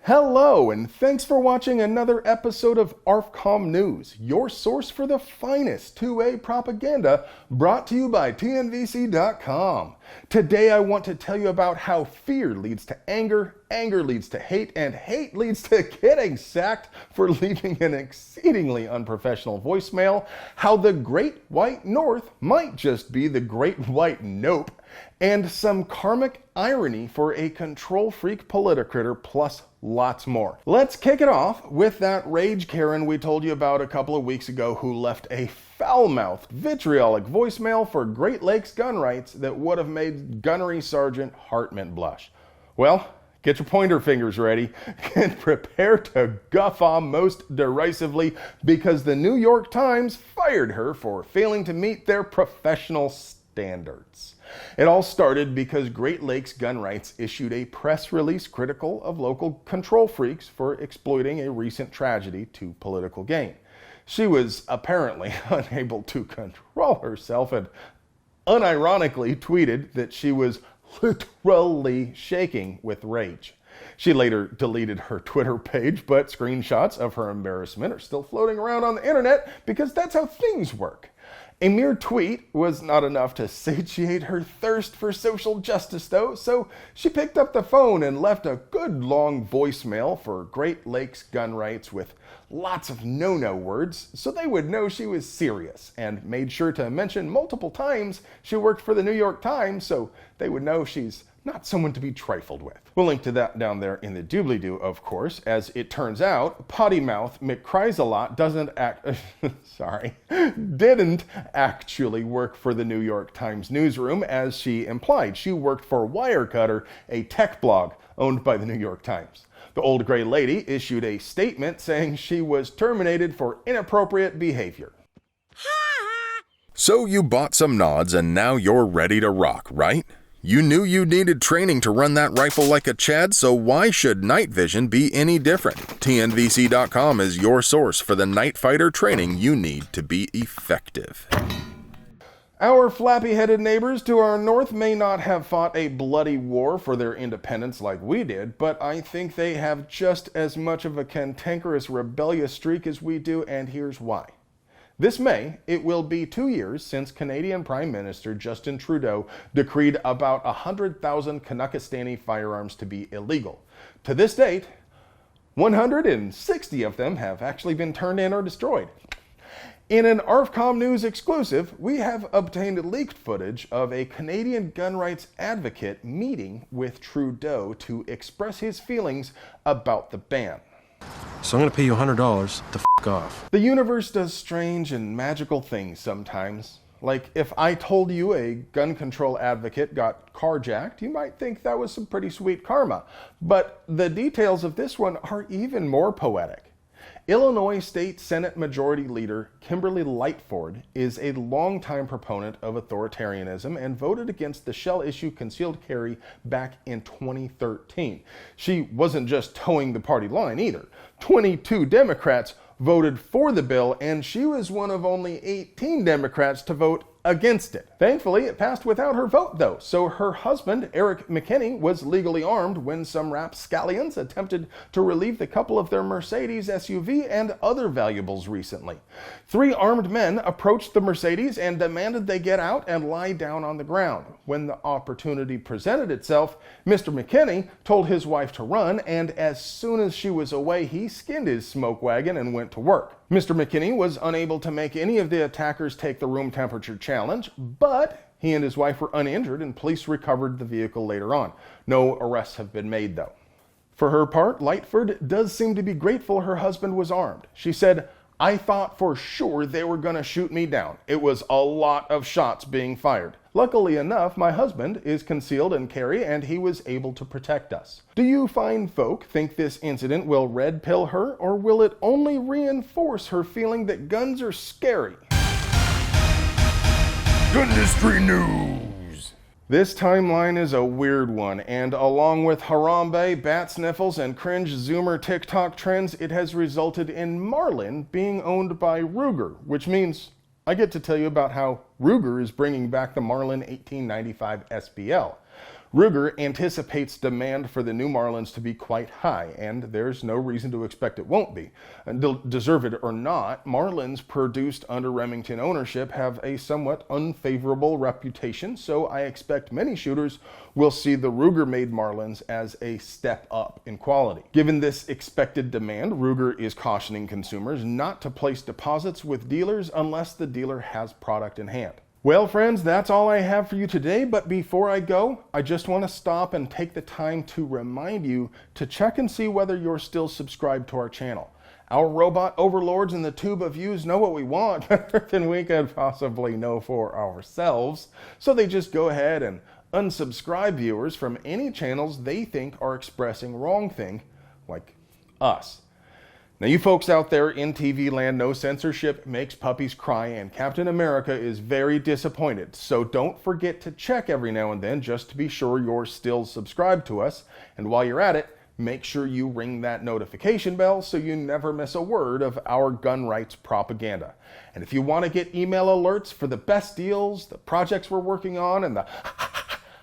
Hello, and thanks for watching another episode of ARFCOM News, your source for the finest 2A propaganda, brought to you by TNVC.com. Today I want to tell you about how fear leads to anger, anger leads to hate, and hate leads to getting sacked for leaving an exceedingly unprofessional voicemail, how the Great White North might just be the Great White Nope, and some karmic irony for a control freak politicritter, plus lots more. Let's kick it off with that rage Karen we told you about a couple of weeks ago who left a foul-mouthed, vitriolic voicemail for Great Lakes gun rights that would have made Gunnery Sergeant Hartman blush. Well, get your pointer fingers ready and prepare to guffaw most derisively because the New York Times fired her for failing to meet their professional standards. It all started because Great Lakes Gun Rights issued a press release critical of local control freaks for exploiting a recent tragedy to political gain. She was apparently unable to control herself and unironically tweeted that she was literally shaking with rage. She later deleted her Twitter page, but screenshots of her embarrassment are still floating around on the internet because that's how things work. A mere tweet was not enough to satiate her thirst for social justice, though, so she picked up the phone and left a good long voicemail for Great Lakes Gun Rights with lots of no-no words so they would know she was serious, and made sure to mention multiple times she worked for the New York Times so they would know she's not someone to be trifled with. We'll link to that down there in the doobly-doo, of course. As it turns out, Potty Mouth McCries-a-lot didn't actually work for the New York Times newsroom, as she implied. She worked for Wirecutter, a tech blog owned by the New York Times. The old gray lady issued a statement saying she was terminated for inappropriate behavior. So you bought some nods and now you're ready to rock, right? You knew you needed training to run that rifle like a Chad, so why should night vision be any different? TNVC.com is your source for the night fighter training you need to be effective. Our flappy-headed neighbors to our north may not have fought a bloody war for their independence like we did, but I think they have just as much of a cantankerous, rebellious streak as we do, and here's why. This May, it will be 2 years since Canadian Prime Minister Justin Trudeau decreed about 100,000 Canuckistanis firearms to be illegal. To this date, 160 of them have actually been turned in or destroyed. In an ARFCOM News exclusive, we have obtained leaked footage of a Canadian gun rights advocate meeting with Trudeau to express his feelings about the ban. So I'm going to pay you $100 to f*** off. The universe does strange and magical things sometimes. Like if I told you a gun control advocate got carjacked, you might think that was some pretty sweet karma. But the details of this one are even more poetic. Illinois State Senate Majority Leader Kimberly Lightford is a longtime proponent of authoritarianism and voted against the shell-issue concealed carry back in 2013. She wasn't just towing the party line either. 22 Democrats voted for the bill, and she was one of only 18 Democrats to vote against it. Thankfully, it passed without her vote, though, so her husband, Eric McKinney, was legally armed when some rapscallions attempted to relieve the couple of their Mercedes SUV and other valuables recently. 3 armed men approached the Mercedes and demanded they get out and lie down on the ground. When the opportunity presented itself, Mr. McKinney told his wife to run, and as soon as she was away, he skinned his smoke wagon and went to work. Mr. McKinney was unable to make any of the attackers take the room temperature challenge, but he and his wife were uninjured and police recovered the vehicle later on. No arrests have been made, though. For her part, Lightford does seem to be grateful her husband was armed. She said, "I thought for sure they were going to shoot me down. It was a lot of shots being fired. Luckily enough, my husband is concealed and carry, and he was able to protect us." Do you fine folk think this incident will red pill her, or will it only reinforce her feeling that guns are scary? Industry news! This timeline is a weird one, and along with Harambe, bat sniffles, and cringe Zoomer TikTok trends, it has resulted in Marlin being owned by Ruger, which means I get to tell you about how Ruger is bringing back the Marlin 1895 SBL. Ruger anticipates demand for the new Marlins to be quite high, and there's no reason to expect it won't be. Deserved or not, Marlins produced under Remington ownership have a somewhat unfavorable reputation, so I expect many shooters will see the Ruger-made Marlins as a step up in quality. Given this expected demand, Ruger is cautioning consumers not to place deposits with dealers unless the dealer has product in hand. Well, friends, that's all I have for you today, but before I go, I just want to stop and take the time to remind you to check and see whether you're still subscribed to our channel. Our robot overlords in the tube of views know what we want better than we could possibly know for ourselves, so they just go ahead and unsubscribe viewers from any channels they think are expressing wrong thing, like us. Now, you folks out there in TV land, no censorship makes puppies cry, and Captain America is very disappointed. So don't forget to check every now and then just to be sure you're still subscribed to us. And while you're at it, make sure you ring that notification bell so you never miss a word of our gun rights propaganda. And if you want to get email alerts for the best deals, the projects we're working on, and the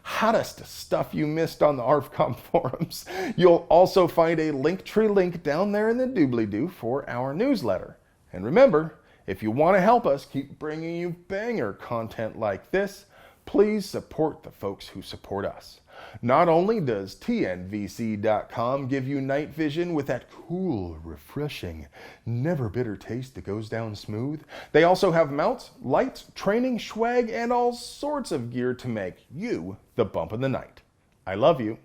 hottest stuff you missed on the ARFCOM forums, you'll also find a Linktree link down there in the doobly-doo for our newsletter. And remember, if you want to help us keep bringing you banger content like this, please support the folks who support us. Not only does TNVC.com give you night vision with that cool, refreshing, never bitter taste that goes down smooth, they also have mounts, lights, training, swag, and all sorts of gear to make you the bump of the night. I love you.